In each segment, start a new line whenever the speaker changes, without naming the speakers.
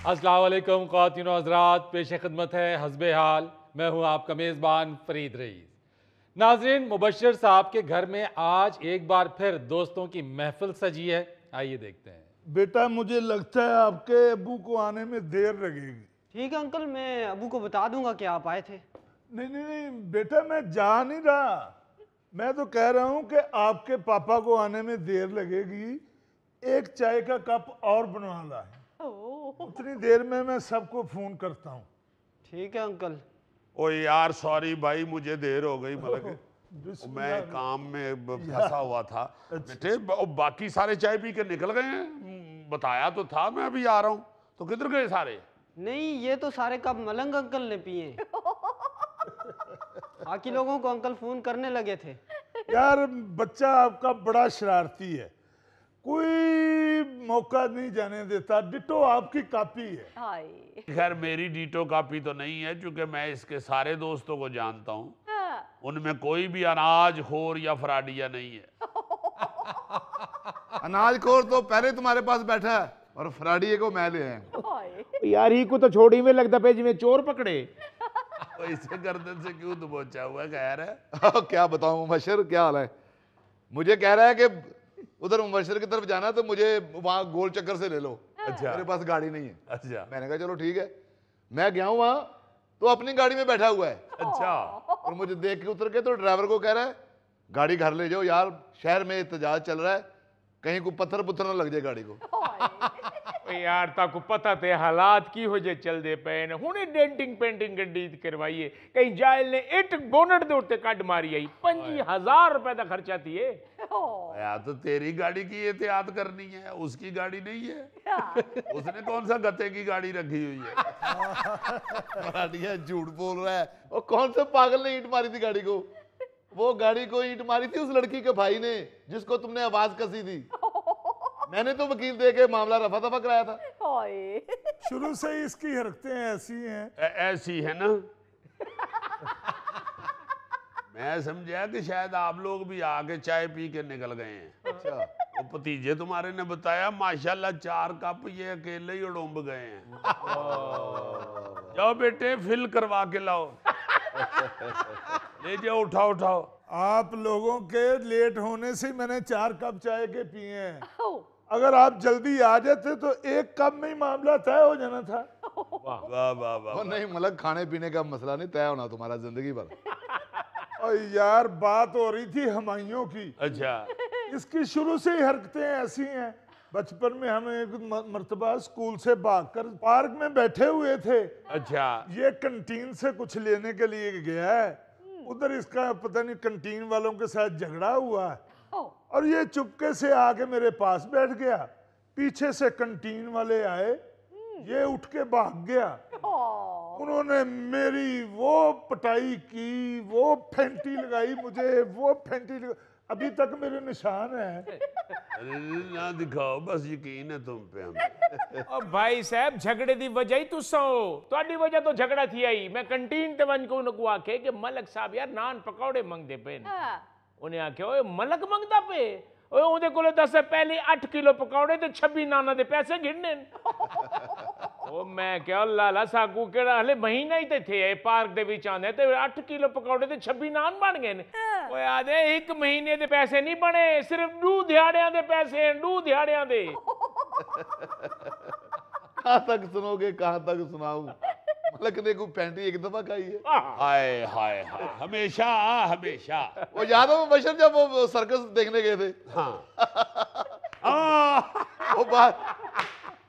अस्सलाम वालेकुम ख़वातीन व हज़रात, पेश खिदमत है हस्बे हाल। मैं हूँ आपका मेज़बान फरीद रईस। नाज़रीन, मुबश्शिर साहब के घर में आज एक बार फिर दोस्तों की महफिल सजी है। आइए देखते हैं।
बेटा, मुझे लगता है आपके अबू को आने में देर लगेगी।
ठीक है अंकल, मैं अबू को बता दूंगा कि आप आए थे।
नहीं नहीं नहीं बेटा, मैं जा नहीं रहा। मैं तो कह रहा हूँ कि आपके पापा को आने में देर लगेगी, एक चाय का कप और बनवा लाए। उतनी देर में मैं सबको फोन करता हूँ।
ठीक है अंकल।
ओ यार सॉरी भाई, मुझे देर हो गई। मतलब मैं काम में फंसा हुआ था। बेटे बाकी सारे चाय पी के निकल गए हैं, बताया तो था मैं अभी आ रहा हूँ। तो किधर गए सारे?
नहीं, ये तो सारे कप मलंग अंकल ने पिए। बाकी लोगों को अंकल फोन करने लगे थे।
यार, बच्चा आपका बड़ा शरारती है, कोई मौका नहीं जाने देता। डिटो आपकी कॉपी है।
खैर मेरी डीटो कॉपी तो नहीं है, क्योंकि मैं इसके सारे दोस्तों को जानता हूँ। उनमें कोई भी अनाज खोर या फराडिया नहीं है।
अनाज खोर तो पहले तुम्हारे पास बैठा है और फराडिये को मैं ले आया।
यार ही को तो छोड़ी में लगता पे जिਵੇਂ चोर पकड़े।
तो इसे गर्दन से क्यों दबोचा हुआ खैर है?
क्या बताऊं मुबश्शिर, क्या हाल है? मुझे कह रहा है कि उधर मुबश्शिर की तरफ जाना, तो मुझे वहां गोल चक्कर से ले लो।
अच्छा।
मेरे पास गाड़ी नहीं है।
अच्छा।
मैंने कहा चलो ठीक है। मैं गया हूं वहां, तो अपनी गाड़ी में बैठा हुआ है।
अच्छा।
और मुझे देख के उतर के तो ड्राइवर को कह रहा है गाड़ी घर ले जाओ यार, शहर में एहतजाज चल रहा है, कहीं को पत्थर पुत्थर ना लग जाए गाड़ी को।
यार ताको पता थे हालात की हो जे चल दे पे ने हुने डेंटिंग पेंटिंग गड्डी करवाइए, कहीं जायल ने इट बोनट दे उत्ते कट मारी आई। 25,000 रुपए का खर्चा थी।
यार तो तेरी गाड़ी की एहतियात करनी है, उसकी गाड़ी नहीं है। उसने कौन सा गते की गाड़ी रखी हुई है?
फराडिया झूठ बोल रहा है। और कौन से पागल ने ईंट मारी थी गाड़ी को? वो गाड़ी को ईंट मारी थी उस लड़की के भाई ने, जिसको तुमने आवाज कसी थी। मैंने तो वकील दे के मामला रफा दफा कराया था।
शुरू से ही इसकी हरकतें ऐसी हैं।
ऐसी है ना? मैं समझा कि शायद आप लोग भी आके चाय पी के निकल गए हैं।
अच्छा।
वो भतीजे तुम्हारे ने बताया माशाल्लाह 4 कप ये अकेले ही उड़ुम्ब गए हैं। जाओ बेटे फिल करवा के लाओ। ले जाओ, उठाओ उठाओ।
आप लोगों के लेट होने से मैंने 4 कप चाय के पिए हैं। अगर आप जल्दी आ जाते तो 1 कप में ही मामला तय हो जाना था।
वाह वाह वाह।
नहीं मलक, खाने पीने का मसला नहीं तय होना तुम्हारा जिंदगी भर।
और यार, बात हो रही थी हमायूं की।
अच्छा।
इसकी शुरू से ही हरकतें ऐसी हैं। बचपन में हम एक मर्तबा स्कूल से भागकर पार्क में बैठे हुए थे।
अच्छा।
ये कैंटीन से कुछ लेने के लिए गया है। उधर इसका पता नहीं कैंटीन वालों के साथ झगड़ा हुआ है, और ये चुपके से आके मेरे पास बैठ गया। पीछे से कैंटीन वाले आए, ये उठ के भाग गया। उन्होंने मेरी वो पिटाई की, वो फेंटी लगाई मुझे, वो फेंटी लगाई, अभी तक मेरे निशान है।
ना दिखाओ, बस यकीन है तुम पे हमें।
अब भाई साहब झगड़े दी वजह ही तुसा हो, ਤੁਹਾਡੀ वजह तो झगड़ा थी आई। मैं कैंटीन ते वन को उनको आखे कि मलक साहब यार नान पकौड़े मंगदे पे ने। उन्हें आखे ओए मलक मंगदा पे, ओए ओदे कोले दस पहले 8 किलो पकौड़े ते 26 नाना दे पैसे गिनने। ओ मैं क्या लाला साकू केड़ा हले महीना ही ते थे पार्क दे विच आंदे ते 8 किलो पकौड़े ते 26 नान बन गए ने। ओए आदे 1 महीने दे पैसे नहीं बने, सिर्फ 2 दिहाड़ियां दे पैसे, 2 दिहाड़ियां दे।
कहाँ तक सुनोगे, कहाँ तक सुनाऊं? मलक ने कोई पैंटी एक दफा खाई है।
हाय हाय हाय, हमेशा हमेशा।
वो याद है मुबश्शिर जब वो सर्कस देखने गए थे?
हाँ।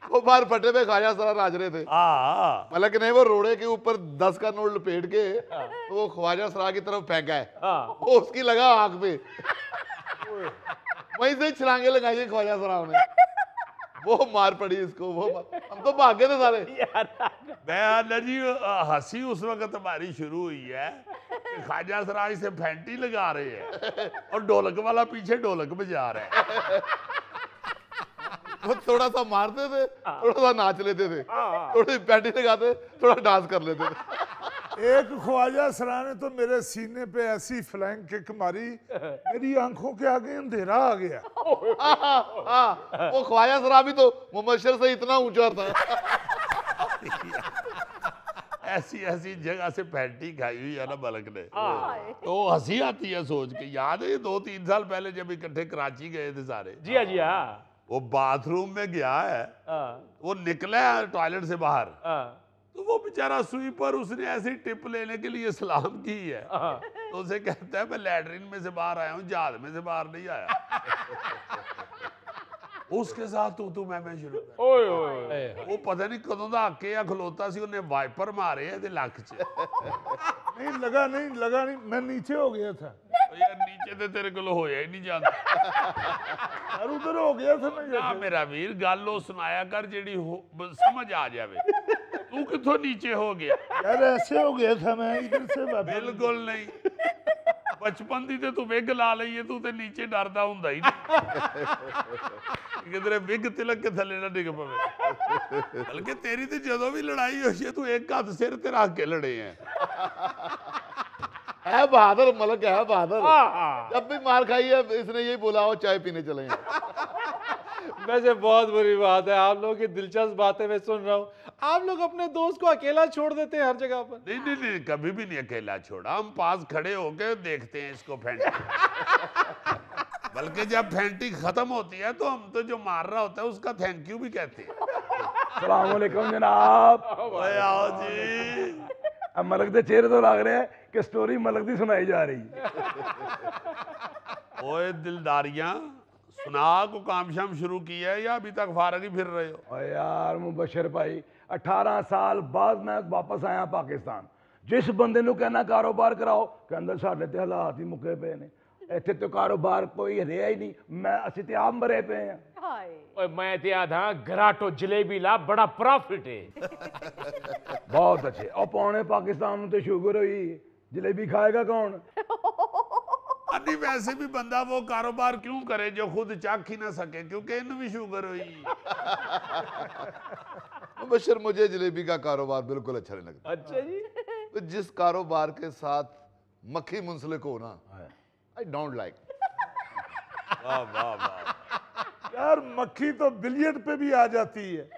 वो बाहर फटे पे ख्वाजा सरा नाच रहे थे। मलक ने वो रोड़े के ऊपर 10 का नोट लपेट के तो वो ख्वाजा सरा की तरफ फेंका है। वो उसकी लगा आंख पे, वहीं से छलांगे लगाई ख्वाजा सरा ने। वो मार पड़ी इसको, हम तो भागे थे सारे।
मैं जी हंसी उस वक्त हमारी शुरू हुई है कि ख्वाजा सराय से फैंटी लगा रहे हैं और ढोलक वाला पीछे ढोलक बजा रहा है।
वो थोड़ा सा मारते थे, थोड़ा सा नाच लेते थे, थोड़ी पैंटी लगाते, थोड़ा डांस कर लेते थे।
एक ख्वाजा सरा ने तो मेरे सीने पे ऐसी फ्लैंक किक मारी, मेरी आंखों के आगे अंधेरा आ गया।
वो ख्वाजा सरा भी तो मुबश्शिर से इतना ऊंचा था।
ऐसी ऐसी जगह से पैंटी खाई हुई है ना मलक ने, तो हंसी आती है सोच के। याद है 2-3 साल पहले जब इकट्ठे कराची गए थे सारे,
जी हाँ जी हाँ।
वो बाथरूम में गया है, वो निकला है टॉयलेट से बाहर, तो वो बेचारा स्वीपर उसने ऐसी टिप लेने के लिए सलाम की है, तो उसे कहता है मैं लैटरिन में से बाहर आया हूँ, जहाज में से बाहर नहीं आया। उसके साथ तू मैं शुरू कर,
ओए ओए
वो पता नहीं कदों दा आके या खलोता सी, उन्हें वाइपर मारे है लक च।
नहीं लगा नहीं, मैं नीचे हो गया था
यार नीचे ते तेरे को होया ही नहीं जाता
यार, उधर हो गया था मैं।
ना मेरा वीर, गल वो सुनाया कर जेड़ी समझ आ जावे। तू किथों नीचे हो गया?
यार ऐसे हो गया था मैं, इधर से
बिल्कुल नहीं, बचपन दी ते तू विग ला लई है, तू ते नीचे डरदा हुंदा ही नहीं किधरे विग तिलक के थले ना डिग पवे। बल्कि तेरी ते जदों भी लड़ाई होई है तू एक हाथ सिर ते रख के लड़े हैं।
है बहादुर मलक, है बहादुर। जब भी मार खाई है इसने यही बोला हो चाय पीने चले हैं।
वैसे बहुत बुरी बात है, आप लोगों की दिलचस्प बातें मैं सुन रहा हूँ, आप लोग अपने दोस्त को अकेला छोड़ देते हैं हर जगह पर।
नहीं, कभी भी नहीं अकेला छोड़ा, हम पास खड़े होके देखते हैं इसको फेंटी। बल्कि जब फेंटी खत्म होती है तो हम तो जो मार रहा होता है उसका थैंक यू भी कहते हैं।
सलाम अलैकुम जनाब।
ओए आओ जी।
अब मलक के चेहरे तो लग रहे हैं कि स्टोरी मलक की सुनाई जा रही है।
ओए दिलदारियां, सुना को काम शाम शुरू किया है या अभी तक फारग ही फिर रहे हो?
और यार मुबशर भाई 18 साल बाद मैं वापस आया पाकिस्तान। जिस बंदे नूं कहना कारोबार कराओ, कहंदा साडे ते हालात ही मुके पे ने, इत्थे तो कारोबार कोई रहा ही नहीं, मैं असीं ते आप मरे पे हैं।
ओए मैं ते आधा घराटो जलेबी ला, बड़ा प्रॉफिट है।
बहुत अच्छे। और पौने पाकिस्तान में तो शुगर हुई, जलेबी खाएगा कौन?
नहीं वैसे भी बंदा वो कारोबार क्यों करे जो खुद चाख ही ना सके, क्योंकि इन भी शुगर हुई।
मुबशर मुझे जलेबी का कारोबार बिल्कुल अच्छा नहीं लगता।
अच्छा जी।
तो जिस कारोबार के साथ मक्खी मुंसलिक हो ना, आई डोंट लाइक।
वाह वाह वाह।
यार मक्खी तो बिलियर्ड पे भी आ जाती है।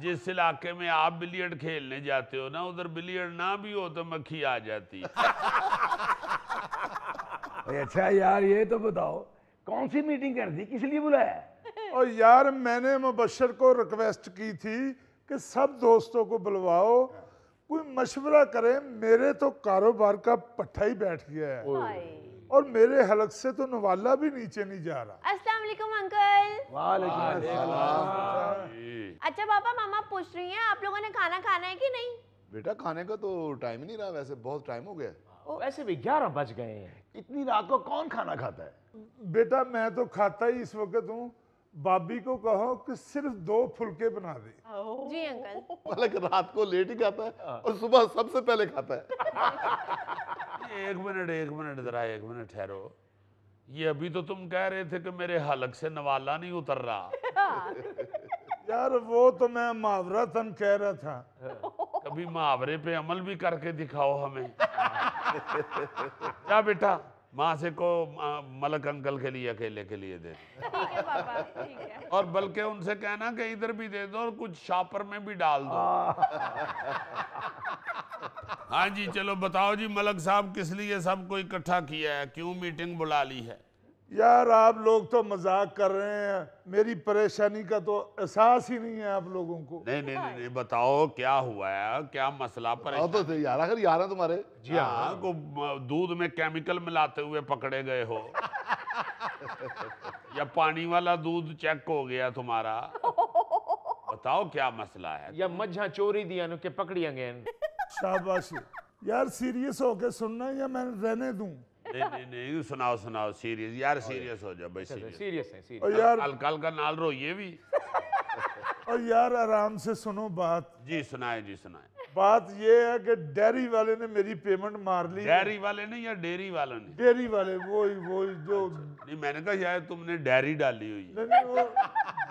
जिस इलाके में आप बिलियर्ड खेलने जाते हो ना, उधर बिलियर्ड ना भी हो तो मक्खी आ जाती है।
अच्छा यार ये तो बताओ कौन सी मीटिंग करनी, किस लिए बुलाया?
और यार मैंने मुबशर को रिक्वेस्ट की थी कि सब दोस्तों को बुलवाओ, कोई मशवरा करे, मेरे तो कारोबार का पट्टा ही बैठ गया है और मेरे हलक से तो नवाला भी नीचे नहीं जा रहा।
अस्सलाम वालेकुम अंकल।
वालेकुम अस्सलाम।
अच्छा पापा, मामा पूछ रही हैं आप लोगों ने खाना खाना है कि नहीं?
बेटा खाने का तो टाइम ही नहीं रहा, वैसे बहुत टाइम हो गया।
वैसे भी 11 बज गए हैं।
इतनी रात को कौन खाना खाता है?
बेटा मैं तो खाता ही इस वक्त हूँ, भाभी को कहो कि सिर्फ 2 फुलके बना दे।
जी अंकल।
मलक रात को लेट ही खाता है और सुबह सबसे पहले खाता है।
एक मिनट जरा, एक मिनट ठहरो। ये अभी तो तुम कह रहे थे कि मेरे हलक से नवाला नहीं उतर रहा।
यार वो तो मैं मुहावरतन कह रहा था।
कभी मुहावरे पे अमल भी करके दिखाओ हमें। क्या बेटा, माँ से को मलक अंकल के लिए अकेले के लिए दे।
ठीक है पापा, ठीक है।
और बल्कि उनसे कहना कि इधर भी दे दो और कुछ शॉपर में भी डाल दो। हाँ जी चलो बताओ जी मलक साहब, किस लिए सबको इकट्ठा किया है, क्यों मीटिंग बुला ली है?
यार आप लोग तो मजाक कर रहे हैं, मेरी परेशानी का तो एहसास ही नहीं है आप लोगों को।
नहीं बताओ क्या हुआ है, क्या मसला
आओ तो थे यार, आखिर यार हैं तुम्हारे।
जी हाँ, को दूध में केमिकल मिलाते हुए पकड़े गए हो या पानी वाला दूध चेक हो गया तुम्हारा? बताओ क्या मसला है।
या मज्झा चोरी दिया नु के पकड़िया गए।
शाबाश यार, सीरियस होके सुनना या मैं रहने दूं?
नहीं सुनाओ सीरियस यार, सीरियस हो जाओ भाई,
सीरियस है।
और यार
कल का नाल रोइए भी।
और यार आराम से सुनो बात।
जी सुनाए।
बात ये है कि डेयरी वाले ने मेरी पेमेंट मार ली।
डेयरी वाले ने या डेयरी वालों ने?
डेयरी वाले, वही जो।
नहीं मैंने कहा शायद तुमने डेयरी डाली हुई है।
नहीं वो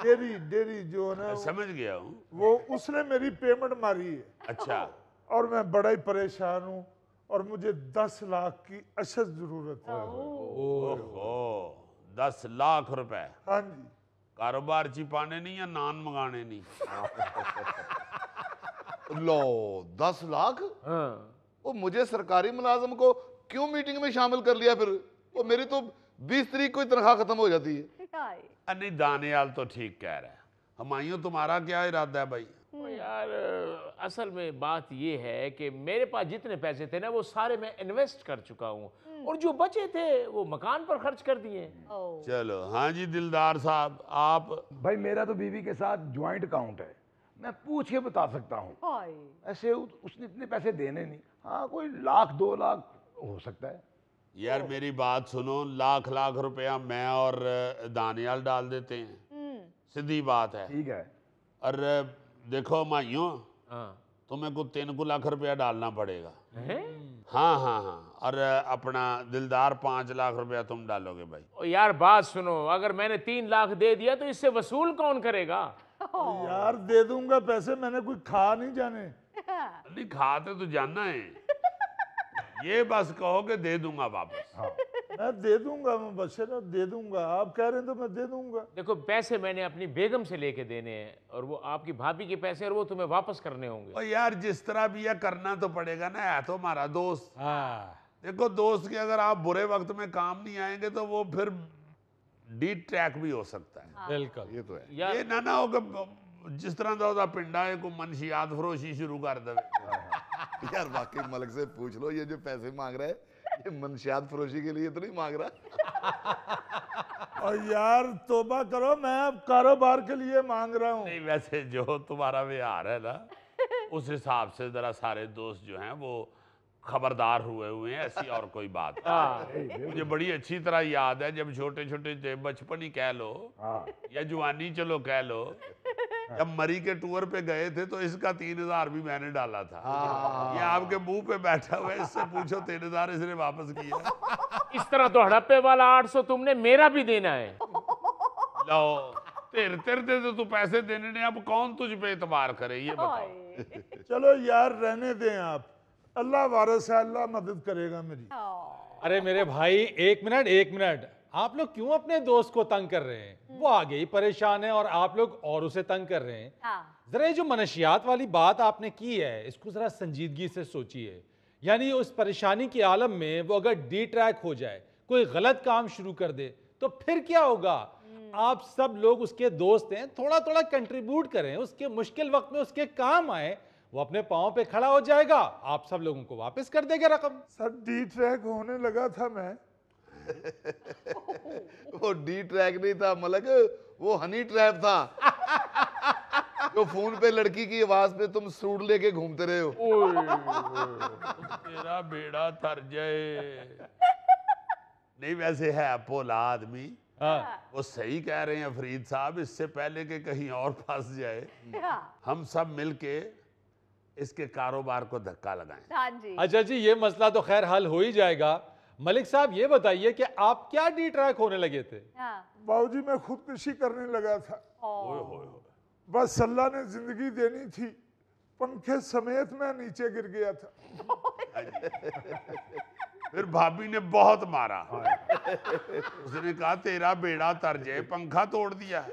डेयरी जो है ना,
समझ गया हूँ।
वो उसने मेरी पेमेंट मारी है।
अच्छा।
और मैं बड़ा ही परेशान हूँ और मुझे 10 लाख की अशद जरूरत है।
ओहो 10 लाख रुपए?
हाँ जी।
कारोबार छिपाने नहीं या नान मंगाने नहीं?
लो 10 लाख।
हाँ।
वो मुझे सरकारी मुलाजम को क्यों मीटिंग में शामिल कर लिया फिर? वो मेरी तो 20 तारीख को ही तनख्वाह खत्म हो जाती है।
नहीं, दानियाल तो ठीक कह रहा है। हुमायूं, तुम्हारा क्या इरादा है भाई?
तो यार असल में बात ये है कि मेरे पास जितने पैसे थे ना वो सारे मैं इन्वेस्ट कर चुका हूँ, और जो बचे थे वो मकान पर खर्च कर दिए।
चलो, हाँ जी दिलदार साहब, आप?
भाई मेरा तो बीवी के साथ ज्वाइंट अकाउंट है, मैं पूछ के बता सकता हूँ। ऐसे उसने इतने पैसे देने नहीं, हाँ कोई 1-2 लाख हो सकता है।
यार मेरी बात सुनो, लाख रुपया मैं और दानियाल डाल देते हैं, सीधी बात है।
ठीक है।
और देखो हुमायूं,
हाँ।
तुम्हें को 3 लाख रुपया डालना पड़ेगा।
हैं?
हाँ, और अपना दिलदार 5 लाख रुपया तुम डालोगे भाई।
ओ यार बात सुनो, अगर मैंने 3 लाख दे दिया तो इससे वसूल कौन करेगा?
यार दे दूंगा पैसे, मैंने कोई खा नहीं जाने।
नहीं खाते तो जानना है, ये बस कहो कि दे दूंगा वापस।
हाँ।
मैं दे दूंगा मुबश्शिर, दे दूंगा। आप कह रहे हैं तो मैं दे दूंगा।
देखो पैसे मैंने अपनी बेगम से लेके देने हैं, और वो आपकी भाभी के पैसे, और वो तुम्हें वापस करने होंगे।
और यार जिस तरह भी यह करना तो पड़ेगा ना, है तो हमारा दोस्त।
हाँ,
देखो दोस्त के अगर आप बुरे वक्त में काम नहीं आएंगे तो वो फिर डी ट्रैक भी हो सकता है।
बिल्कुल।
ये तो है।
यार
ये ना हो कि जिस तरह का पिंडा है को मनशियात फरोशी शुरू कर दे।
यार वाकई मलिक से पूछ लो, ये जो पैसे मांग रहा है ये मनशियात फरोशी के लिए तो नहीं मांग रहा।
और यार तौबा करो, मैं अब कारोबार के लिए मांग रहा हूँ।
नहीं, वैसे जो तुम्हारा व्यवहार है ना, उस हिसाब से जरा सारे दोस्त जो हैं वो खबरदार हुए हैं, ऐसी और कोई बात नहीं। मुझे बड़ी अच्छी तरह याद है जब छोटे छोटे थे, बचपन ही कह लो या जवानी चलो कह लो, जब मरी के टूर पे गए थे तो इसका 3000 भी मैंने डाला था। ये आपके मुंह पे बैठा हुआ है, इससे पूछो 3000 इसने वापस किया।
इस तरह तो हड़प्पे वाला 800 तुमने मेरा भी देना है।
लो, तेरे दे तो तू पैसे देने ने, अब कौन तुझ पे एतबार करे ये बताओ।
चलो यार रहने दें आप, अल्लाह वारिस है, अल्लाह मदद करेगा मेरी।
अरे मेरे भाई, एक मिनट, आप लोग क्यों अपने दोस्त को तंग कर रहे हैं? वो आगे ही परेशान है और आप लोग और उसे तंग कर रहे हैं। जरा ये जो मनशियात वाली बात आपने की है, इसको जरा संजीदगी से सोचिए। यानी उस परेशानी के आलम में वो अगर डी ट्रैक हो जाए, कोई गलत काम शुरू कर दे, तो फिर क्या होगा? आप सब लोग उसके दोस्त हैं, थोड़ा थोड़ा कंट्रीब्यूट करें, उसके मुश्किल वक्त में उसके काम आए, वो अपने पाँव पे खड़ा हो जाएगा, आप सब लोगों को वापस कर देगा रकम।
सर डी ट्रैक होने लगा था मैं।
वो डी ट्रैक नहीं था मलक, वो हनी ट्रैप था। जो फोन पे लड़की की आवाज पे तुम सूट लेके घूमते रहे हो।
तेरा बेड़ा तर जाए। नहीं वैसे है भोला आदमी, वो सही कह रहे हैं फरीद साहब, इससे पहले कि कहीं और फंस जाए हम सब मिलके इसके कारोबार को धक्का लगाएं।
अच्छा जी, ये मसला तो खैर हल हो ही जाएगा। मलिक साहब ये बताइए कि आप क्या डी ट्रैक होने लगे थे?
बाबूजी मैं खुदकुशी करने लगा था। बस अल्लाह ने जिंदगी देनी थी, पंखे समेत मैं नीचे गिर गया था।
फिर भाभी ने बहुत मारा। उसने कहा तेरा बेड़ा तर जाए, पंखा तोड़ दिया है।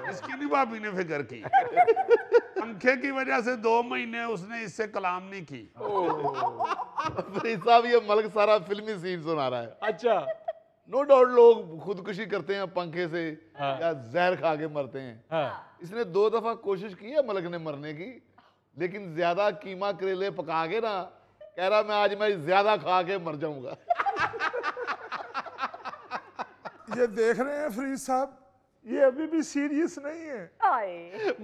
इसकी नहीं भाभी ने फिक्र की। पंखे की वजह से 2 महीने उसने इससे कलाम नहीं की।
फरीद साहब ये मलक सारा फिल्मी सीन सुना रहा है।
अच्छा।
नो डाउट लोग खुदकुशी करते हैं पंखे से या जहर खा के मरते हैं। इसने 2 दफा कोशिश की है मलक ने मरने की, लेकिन ज्यादा कीमा करेले पका के ना कह रहा मैं ज्यादा खा के मर जाऊंगा।
ये देख रहे हैं फरीद साहब, ये अभी भी सीरियस नहीं है।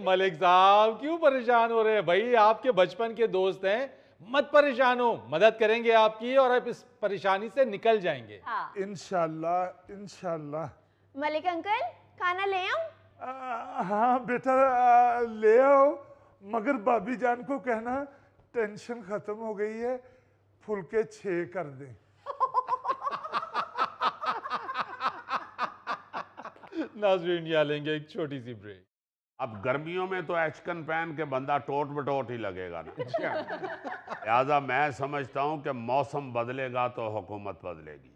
मलिक साहब क्यों परेशान हो रहे हैं भाई? आपके बचपन के दोस्त हैं, मत परेशान हो, मदद करेंगे आपकी और आप इस परेशानी से निकल जाएंगे।
इंशाल्लाह इंशाल्लाह।
मलिक अंकल खाना ले आऊं?
हाँ बेटा ले आओ, मगर भाभी जान को कहना टेंशन खत्म हो गई है, फुलके 6 कर दें।
नाज़रीन यहाँ लेंगे एक छोटी सी ब्रेक।
अब गर्मियों में तो एचकन पहन के बंदा टोट बटोट ही लगेगा ना। लिहाजा मैं समझता हूँ कि मौसम बदलेगा तो हुकूमत बदलेगी।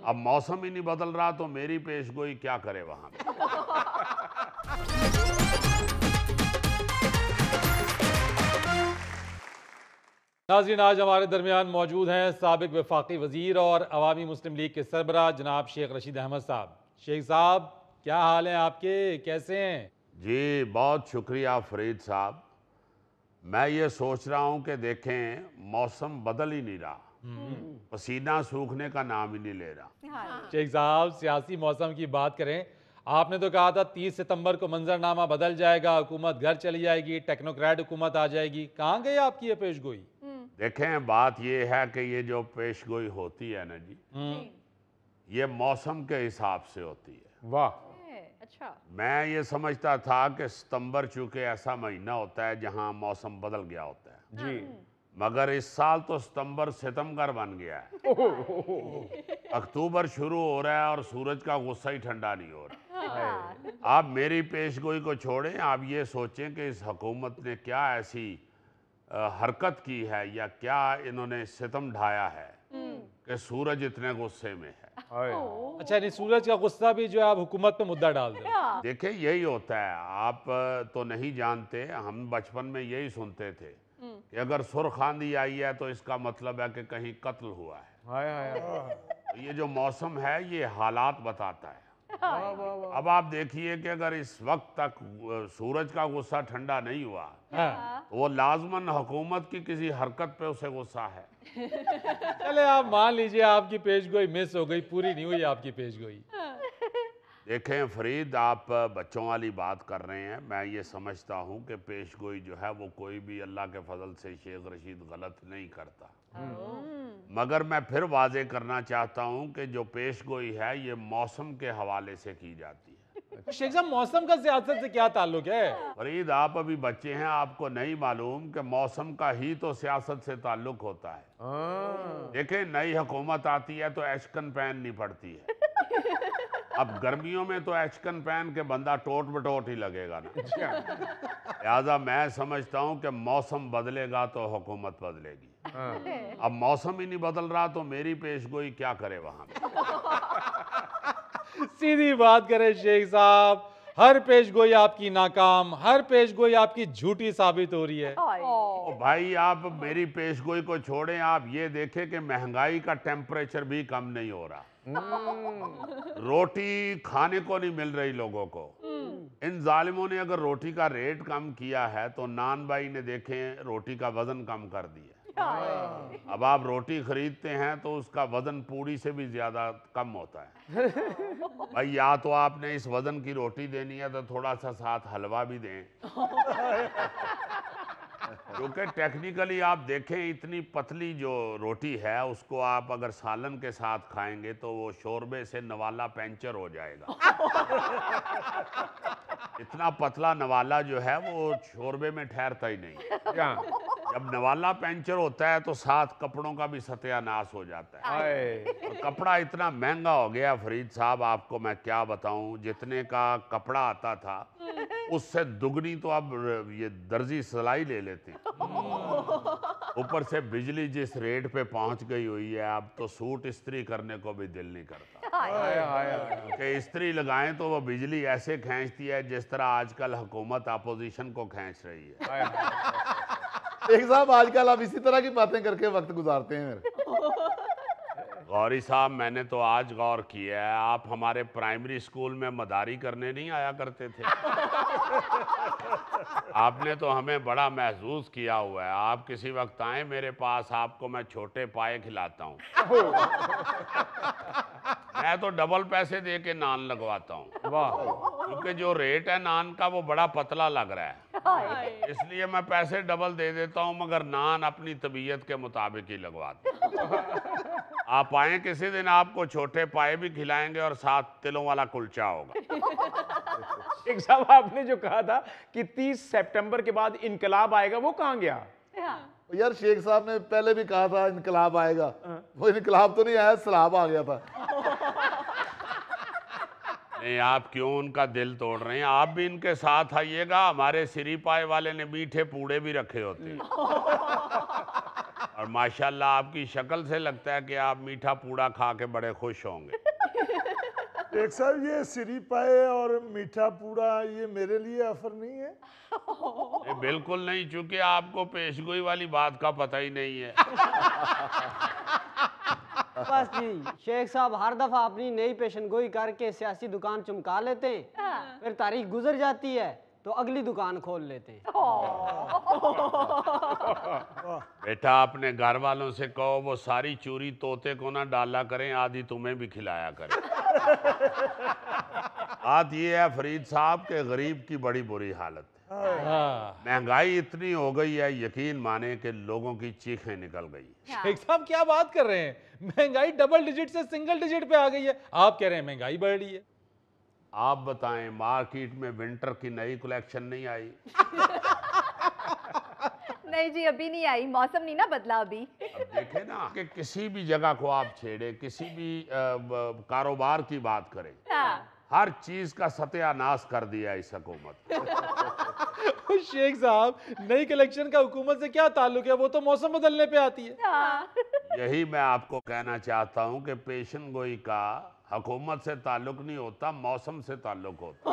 अब मौसम ही नहीं बदल रहा तो मेरी पेशगोई क्या करे वहां पे।
नाज़रीन, आज हमारे दरमियान मौजूद हैं साबिक वफाकी वज़ीर और अवामी मुस्लिम लीग के सरबराह जनाब शेख रशीद अहमद साहब। शेख साहब, क्या हाल हैं आपके, कैसे हैं?
जी बहुत शुक्रिया फरीद साहब। मैं ये सोच रहा हूँ कि देखें, मौसम बदल ही नहीं रहा, पसीना सूखने का नाम ही नहीं ले रहा।
शेख साहब, सियासी मौसम की बात करें, आपने तो कहा था 30 सितंबर को मंजरनामा बदल जाएगा, हुकूमत घर चली जाएगी, टेक्नोक्रेट हुकूमत आ जाएगी। कहाँ गई आपकी ये पेशगोई?
देखें, बात ये है कि ये जो पेशगोई होती है ना जी, ये मौसम के हिसाब से होती है।
वाह,
अच्छा।
मैं ये समझता था कि सितंबर चूंकि ऐसा महीना होता है जहां मौसम बदल गया होता है
जी।
मगर इस साल तो सितंबर सितमगर बन गया है। अक्टूबर शुरू हो रहा है और सूरज का गुस्सा ही ठंडा नहीं हो रहा। आप मेरी पेशगोई को छोड़ें, आप ये सोचें कि इस हुकूमत ने क्या ऐसी हरकत की है या क्या इन्होंने सितम ढाया है कि सूरज इतने गुस्से में है।
अच्छा, नहीं, सूरज का गुस्सा भी जो है आप हुकूमत पे मुद्दा डाल दें।
देखिए, यही होता है, आप तो नहीं जानते, हम बचपन में यही सुनते थे कि अगर सुर्ख आंधी आई है तो इसका मतलब है कि कहीं कत्ल हुआ है। तो ये जो मौसम है ये हालात बताता है। अब आप देखिए कि अगर इस वक्त तक सूरज का गुस्सा ठंडा नहीं हुआ तो वो लाजमन हुकूमत की किसी हरकत पे उसे गुस्सा है।
चले, आप मान लीजिए आपकी पेशगोई मिस हो गई, पूरी नहीं हुई आपकी पेशगोई।
देखें फरीद, आप बच्चों वाली बात कर रहे हैं। मैं ये समझता हूँ कि पेशगोई जो है वो कोई भी अल्लाह के फजल से शेख रशीद गलत नहीं करता, मगर मैं फिर वाजे करना चाहता हूँ कि जो पेशगोई है ये मौसम के हवाले से की जाती है।
शेख साहब, मौसम का सियासत से क्या ताल्लुक है?
फरीद, आप अभी बच्चे हैं, आपको नहीं मालूम कि मौसम का ही तो सियासत से ताल्लुक होता है। देखें, नई हुकूमत आती है तो एचकन पहन नहीं पड़ती है। अब गर्मियों में तो एचकन पहन के बंदा टोट बटोट ही लगेगा ना। लिहाजा मैं समझता हूँ कि मौसम बदलेगा तो हुकूमत बदलेगी। अब मौसम ही नहीं बदल रहा तो मेरी पेशगोई क्या करे वहां
सीधी बात करें शेख साहब, हर पेशगोई आपकी नाकाम, हर पेशगोई आपकी झूठी साबित हो रही है।
ओ भाई, आप मेरी पेशगोई को छोड़ें, आप ये देखें कि महंगाई का टेम्परेचर भी कम नहीं हो रहा। रोटी खाने को नहीं मिल रही लोगों को। इन जालिमों ने अगर रोटी का रेट कम किया है तो नान भाई ने देखें रोटी का वजन कम कर दिया। अब आप रोटी खरीदते हैं तो उसका वजन पूरी से भी ज्यादा कम होता है। भाई, या तो आपने इस वजन की रोटी देनी है तो थोड़ा सा साथ हलवा भी दें। क्योंकि टेक्निकली आप देखें, इतनी पतली जो रोटी है उसको आप अगर सालन के साथ खाएंगे तो वो शोरबे से नवाला पंचर हो जाएगा। इतना पतला नवाला जो है वो शोरबे में ठहरता ही नहीं। जब नवाला पंचर होता है तो साथ कपड़ों का भी सत्यानाश हो जाता है। तो कपड़ा इतना महंगा हो गया फरीद साहब, आपको मैं क्या बताऊं। जितने का कपड़ा आता था उससे दुगनी तो अब ये दर्जी सिलाई ले लेते। ऊपर से बिजली जिस रेट पे पहुंच गई हुई है, अब तो सूट इस्त्री करने को भी दिल नहीं करता कि इस्त्री लगाएं तो वो बिजली ऐसे खींचती है जिस तरह आजकल हुकूमत अपोजिशन को खींच रही है।
एक साहब, आजकल आप इसी तरह की बातें करके वक्त गुजारते हैं मेरे।
गौरी साहब, मैंने तो आज गौर किया है, आप हमारे प्राइमरी स्कूल में मदारी करने नहीं आया करते थे। आपने तो हमें बड़ा महसूस किया हुआ है। आप किसी वक्त आए मेरे पास, आपको मैं छोटे पाए खिलाता हूँ। मैं तो डबल पैसे दे के नान लगवाता हूँ। वाह, क्योंकि जो रेट है नान का वो बड़ा पतला लग रहा है, इसलिए मैं पैसे डबल दे देता हूँ, मगर नान अपनी तबीयत के मुताबिक ही लगवाता हूँ। आप आए किसी दिन, आपको छोटे पाए भी खिलाएंगे और साथ तिलों वाला कुलचा होगा।
एक साहब, आपने जो कहा था कि 30 सितंबर के बाद इनकलाब आएगा, वो कहाँ गया?
यार, शेख साहब ने पहले भी कहा था इनकलाब आएगा, वो इनकलाब तो नहीं आया, सलाब आ गया था।
नहीं, आप क्यों उनका दिल तोड़ रहे हैं? आप भी इनके साथ आइएगा। हमारे सिरी पाए वाले ने मीठे पूड़े भी रखे होते हैं। और माशाल्लाह आपकी शक्ल से लगता है कि आप मीठा पूड़ा खा के बड़े खुश होंगे।
एक साहब, ये सिरी पाए और मीठा पूड़ा ये मेरे लिए ऑफर नहीं है?
बिल्कुल नहीं, चूंकि आपको पेशगोई वाली बात का पता ही नहीं है।
बस जी, शेख साहब हर दफा अपनी नई पेशनगोई करके सियासी दुकान चमका लेते हैं, फिर तारीख गुजर जाती है तो अगली दुकान खोल लेते हैं।
बेटा अपने घर वालों से कहो वो सारी चूरी तोते को ना डाला करें, आदि तुम्हें भी खिलाया करें। बात ये है फरीद साहब के गरीब की बड़ी बुरी हालत है।
हाँ।
महंगाई इतनी हो गई है, यकीन माने कि लोगों की चीखें निकल गई।
शेख साहब क्या बात कर रहे हैं, महंगाई डबल डिजिट से सिंगल डिजिट पे आ गई है, आप कह रहे हैं महंगाई बढ़ रही है।
आप बताएं, मार्केट में विंटर की नई कलेक्शन नहीं आई?
नहीं जी, अभी नहीं आई, मौसम नहीं ना बदला अभी।
अब देखे ना कि किसी भी जगह को आप छेड़े, किसी भी कारोबार की बात करें, हर चीज का सत्यानाश कर दिया इस हुकूमत।
शेख साहब नई कलेक्शन का हुकूमत से क्या ताल्लुक है, वो तो मौसम बदलने पे आती है।
यही मैं आपको कहना चाहता हूं कि पेशन गोई का हुकूमत से ताल्लुक नहीं होता, मौसम से ताल्लुक होता।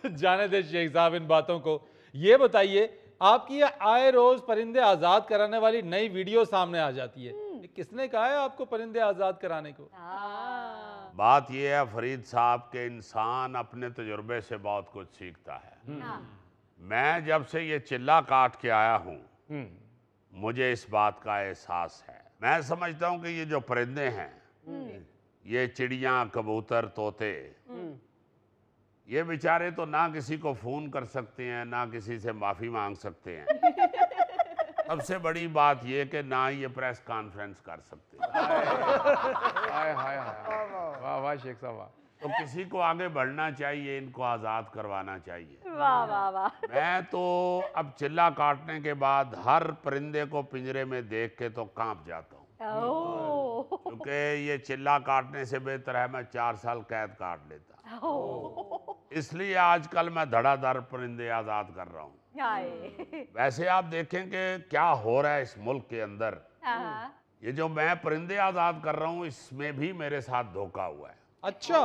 जाने दे शेख साहब इन बातों को। ये बताइए, आपकी ये आए रोज परिंदे आजाद कराने वाली नई वीडियो सामने आ जाती है, किसने कहा है आपको परिंदे आजाद कराने को?
बात यह है फरीद साहब के इंसान अपने तजुर्बे से बहुत कुछ सीखता है। मैं जब से ये चिल्ला काट के आया हूँ, मुझे इस बात का एहसास है। मैं समझता हूँ कि ये जो परिंदे हैं, ये चिड़ियाँ, कबूतर, तोते, ये बेचारे तो ना किसी को फोन कर सकते हैं, ना किसी से माफी मांग सकते हैं। सबसे बड़ी बात ये कि ना ये प्रेस कॉन्फ्रेंस कर सकते हैं।
हाय हाय हाय, वाह वाह शेख साहब वाह।
तो किसी को आगे बढ़ना चाहिए, इनको आज़ाद करवाना चाहिए।
वाह वाह वाह।
मैं तो अब चिल्ला काटने के बाद हर परिंदे को पिंजरे में देख के तो कांप जाता हूँ, क्योंकि ये चिल्ला काटने से बेहतर है मैं 4 साल कैद काट लेता। इसलिए आजकल मैं धड़ाधड़ परिंदे आज़ाद कर रहा हूँ। वैसे आप देखें कि क्या हो रहा है इस मुल्क के अंदर, ये जो मैं परिंदे आज़ाद कर रहा हूँ, इसमें भी मेरे साथ धोखा हुआ है।
अच्छा।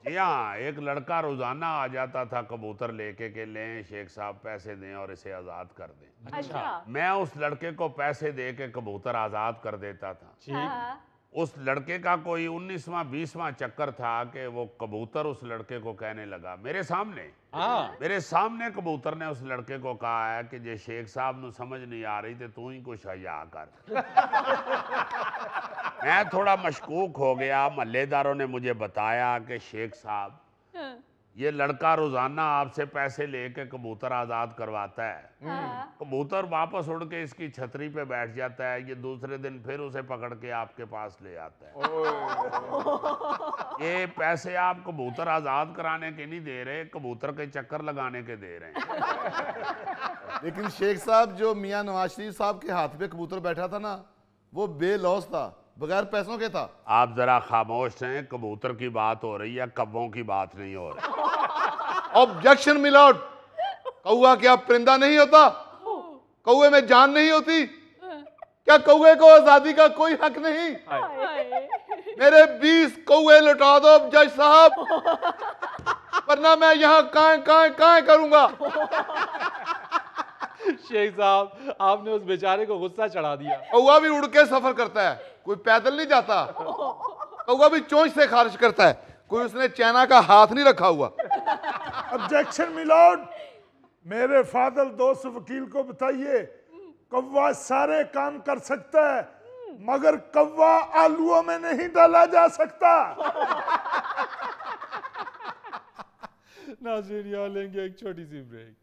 जी हाँ, एक लड़का रोजाना आ जाता था कबूतर लेके के लें शेख साहब पैसे दें और इसे आज़ाद कर दें।
अच्छा।
मैं उस लड़के को पैसे दे के कबूतर आज़ाद कर देता था। उस लड़के का कोई 19वां 20वां चक्कर था कि वो कबूतर उस लड़के को कहने लगा मेरे सामने कबूतर ने उस लड़के को कहा है कि जे शेख साहब ਨੂੰ समझ नहीं आ रही तो तू ही कुछ हया कर। मैं थोड़ा मशकूक हो गया। महल्लेदारों ने मुझे बताया कि शेख साहब ये लड़का रोजाना आपसे पैसे लेके कबूतर आज़ाद करवाता है, कबूतर वापस उड़ के इसकी छतरी पे बैठ जाता है, ये दूसरे दिन फिर उसे पकड़ के आपके पास ले आता है। ये पैसे आप कबूतर आज़ाद कराने के नहीं दे रहे, कबूतर के चक्कर लगाने के दे रहे हैं।
लेकिन शेख साहब जो मियां नवाज शरीफ साहब के हाथ पे कबूतर बैठा था ना, वो बेलौस था, बगैर पैसों के था।
आप जरा खामोश हैं, कबूतर की बात हो रही है, कब्बों की बात नहीं हो रही।
ऑब्जेक्शन मिलॉर्ड, कौआ क्या परिंदा नहीं होता? कौए में जान नहीं होती? क्या कौए को आजादी का कोई हक नहीं? मेरे 20 कौए लौटा दो जज साहब, वरना मैं यहाँ काएं करूंगा।
शेख साहब आपने उस बेचारे को गुस्सा चढ़ा दिया।
कौआ भी उड़ के सफर करता है, कोई पैदल नहीं जाता। कौआ भी चोंच से खारिज करता है, कोई उसने चाइना का हाथ नहीं रखा हुआ।
ऑब्जेक्शन मिलॉर्ड, मेरे फादर दोस्त वकील को बताइए, कौवा सारे काम कर सकता है मगर कौवा आलूओं में नहीं डाला जा सकता।
नाज़रीन यहाँ लेंगे एक छोटी सी ब्रेक।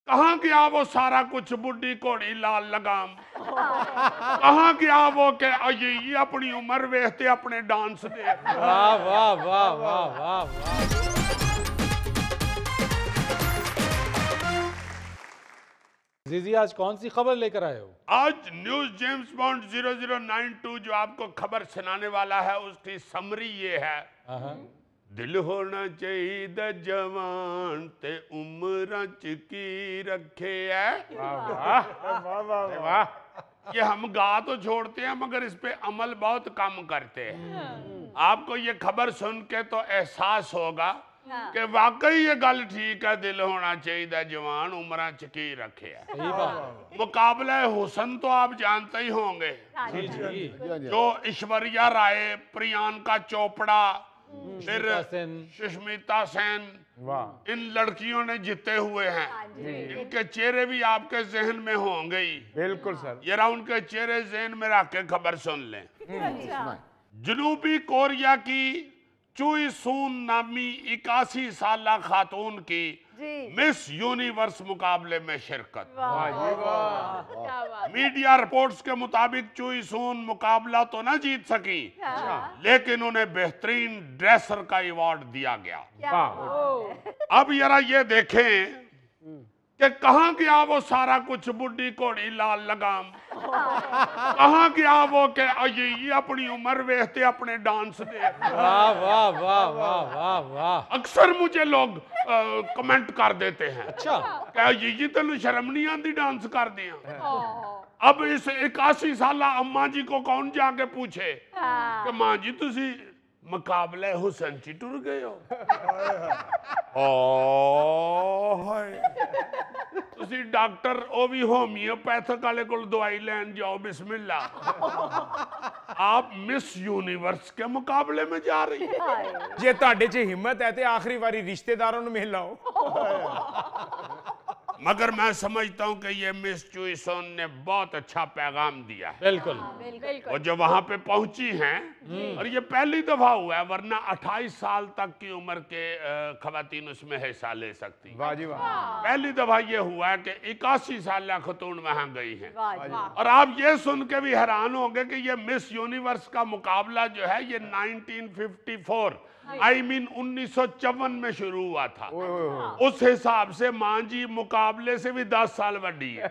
कहाँ गया वो सारा कुछ बुढ़ी घोड़ी लाल लगाम? कहाँ गया वो के ये अपनी उम्र वेखते अपने डांस दे।
वाह वाह वाह वाह वाह वाह। जीजी आज कौन सी खबर लेकर आए हो?
आज न्यूज जेम्स बॉन्ड 0092 जो आपको खबर सुनाने वाला है, उसकी समरी ये है। दिल होना चाहिए जवान ते उम्र की रखे है। ये हम गा तो छोड़ते हैं मगर इस पे अमल बहुत कम करते हैं। आपको ये खबर सुन के तो एहसास होगा कि वाकई ये गल ठीक है, दिल होना चाहिए जवान, उम्र च की रखे है।
सही बात।
मुकाबला हुसन तो आप जानते ही होंगे,
जी जी।
जो ऐश्वर्या राय, प्रियंका चोपड़ा, फिर
सुष्मिता सेन।
सुष्मिता सेन,
वाह,
इन लड़कियों ने जीते हुए हैं। इनके चेहरे भी आपके जहन में होंगे ही।
बिल्कुल सर।
जरा उनके चेहरे जहन में रख के खबर सुन लें।
अच्छा।
जनूबी कोरिया की चुई सून नामी 81 साला खातून की
जी।
मिस यूनिवर्स मुकाबले में शिरकत।
वाह जी वाह।
क्या बात।
मीडिया रिपोर्ट्स के मुताबिक चुई सून मुकाबला तो न जीत सकी, लेकिन उन्हें बेहतरीन ड्रेसर का अवार्ड दिया गया।
वाह।
अब जरा ये देखें कि कहाँ गया वो सारा कुछ, बुढ़ी घोड़ी लाल लगाम, कहाँ गया वो कि ये अपनी उम्र वेखते अपने डांस दे।
वाह वाह वाह वाह वाह वाह।
अक्सर मुझे लोग कमेंट कर देते हैं,
अच्छा।
क्या ये तेन शर्म नहीं आती डांस कर दिया। अब इस 81 साला अम्मा जी को कौन जाके पूछे कि मां जी तुसी मुकाबले हुसन च टुर गए हो। ओ हाय, तुसी डॉक्टर ओ भी होम्योपैथिक वाले को दवाई लैन जाओ, बिस्मिल्लाह। आप मिस यूनिवर्स के मुकाबले में जा रही है।
जे ਤੁਹਾਡੇ 'ਚ ਹਿੰਮਤ ਹੈ ਤੇ ਆਖਰੀ ਵਾਰੀ ਰਿਸ਼ਤੇਦਾਰਾਂ ਨੂੰ ਮਿਲ ਲਾਓ।
मगर मैं समझता हूं कि ये मिस चुइसन ने बहुत अच्छा पैगाम दिया है।
बिल्कुल।
वो जो वहां पे पहुंची हैं, और ये पहली दफा हुआ है, वरना 28 साल तक की उम्र के खवातीन उसमें हिस्सा ले सकती।
वाह जी वाह।
पहली दफा ये हुआ है कि 81 साल खतून वहां गई हैं।
वाह।
और आप ये सुन के भी हैरान होंगे कि ये मिस यूनिवर्स का मुकाबला जो है ये 1954 आई मीन 1954 में शुरू हुआ था। उस हिसाब से मां जी मुकाबले से भी 10 साल बड़ी है।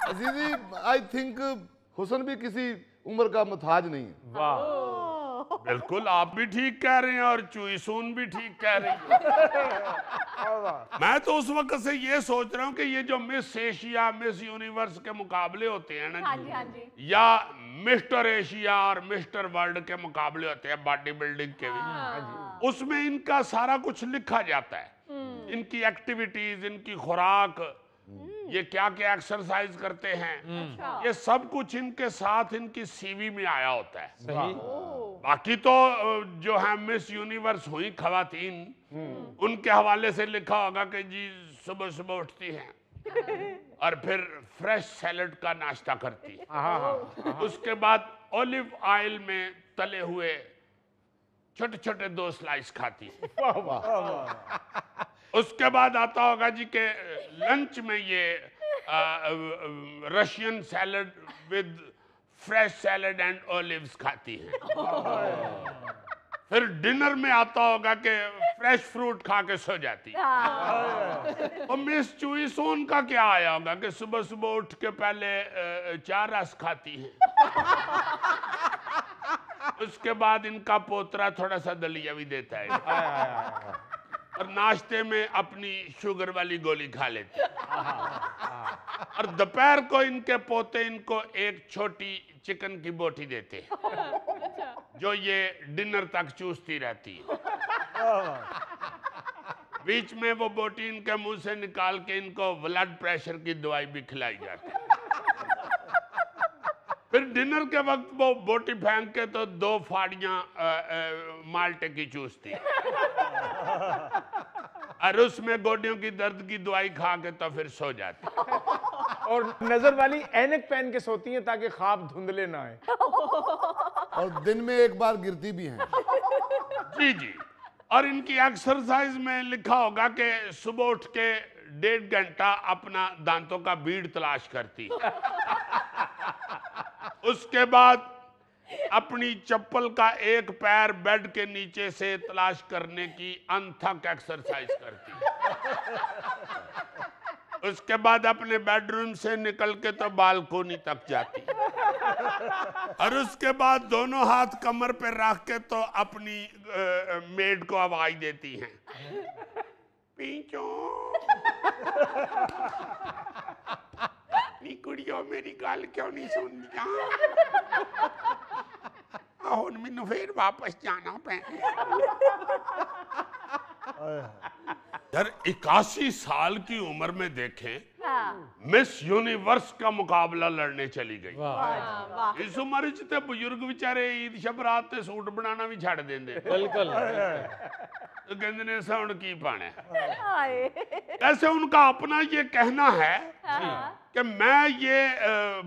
अजीजी, आई थिंक हुसन भी किसी उम्र का मुताज नहीं है।
वाह।
बिल्कुल, आप भी ठीक कह रहे हैं और चुईसून भी ठीक कह रही है। मैं तो उस वक्त से ये सोच रहा हूँ कि ये जो मिस एशिया, मिस यूनिवर्स के मुकाबले होते हैं ना,
हाँ जी, हाँ जी।
या मिस्टर एशिया और मिस्टर वर्ल्ड के मुकाबले होते हैं बॉडी बिल्डिंग के भी, उसमें इनका सारा कुछ लिखा जाता है। इनकी एक्टिविटीज, इनकी खुराक, ये क्या क्या एक्सरसाइज करते हैं, ये सब कुछ इनके साथ इनकी सीवी में आया होता है।
सही।
बाकी तो जो है मिस यूनिवर्स हुई खवातीन, उनके हवाले से लिखा होगा कि जी सुबह सुबह उठती हैं और फिर फ्रेश सैलड का नाश्ता करती है। उसके बाद ऑलिव ऑयल में तले हुए छोटे छोटे 2 स्लाइस खाती है। उसके बाद आता होगा जी के लंच में ये Russian salad with fresh salad and olives खाती हैं। फिर डिनर में आता होगा कि फ्रेश फ्रूट खा के सो जाती है। और मिस चुईसोन का क्या आया होगा कि सुबह सुबह उठ के पहले 4 रस खाती हैं। उसके बाद इनका पोतरा थोड़ा सा दलिया भी देता है और नाश्ते में अपनी शुगर वाली गोली खा लेते हैं। और दोपहर को इनके पोते इनको एक छोटी चिकन की बोटी देते हैं जो ये डिनर तक चूसती रहती है। बीच में वो बोटी इनके मुंह से निकाल के इनको ब्लड प्रेशर की दवाई भी खिलाई जाती है। फिर डिनर के वक्त वो बोटी फेंक के तो 2 फाड़ियां माल्टे की चूसती है और उसमें गोडियों की दर्द की दवाई खा के तो फिर सो जाती है।
और नजर वाली ऐनक पहन के सोती हैं ताकि ख्वाब धुंधले ना आए।
और दिन में एक बार गिरती भी हैं।
जी जी। और इनकी एक्सरसाइज में लिखा होगा कि सुबह उठ के 1.5 घंटा अपना दांतों का बीड़ तलाश करती है। उसके बाद अपनी चप्पल का एक पैर बेड के नीचे से तलाश करने की अनथक एक्सरसाइज करती है। उसके बाद अपने बेडरूम से निकल के तो बालकोनी तक जाती है और उसके बाद दोनों हाथ कमर पे रख के तो अपनी मेड को आवाज देती हैं, पीछो नी कुड़ियों मेरी गाल क्यों नहीं सुनती। ਹੁਣ ਮੈਨੂੰ ਫੇਰ ਵਾਪਸ ਜਾਣਾ ਪੈਣਾ। यार 81 साल की उम्र में देखें मिस यूनिवर्स का मुकाबला लड़ने चली गई। इस उम्र च ते बुजुर्ग बेचारे ईद शबरात ते सूट बनाना भी छड़ देंदे।
बिल्कुल
तो कहते ने ऐसा हुण की पाना है। ऐसे उनका अपना ये कहना है कि मैं ये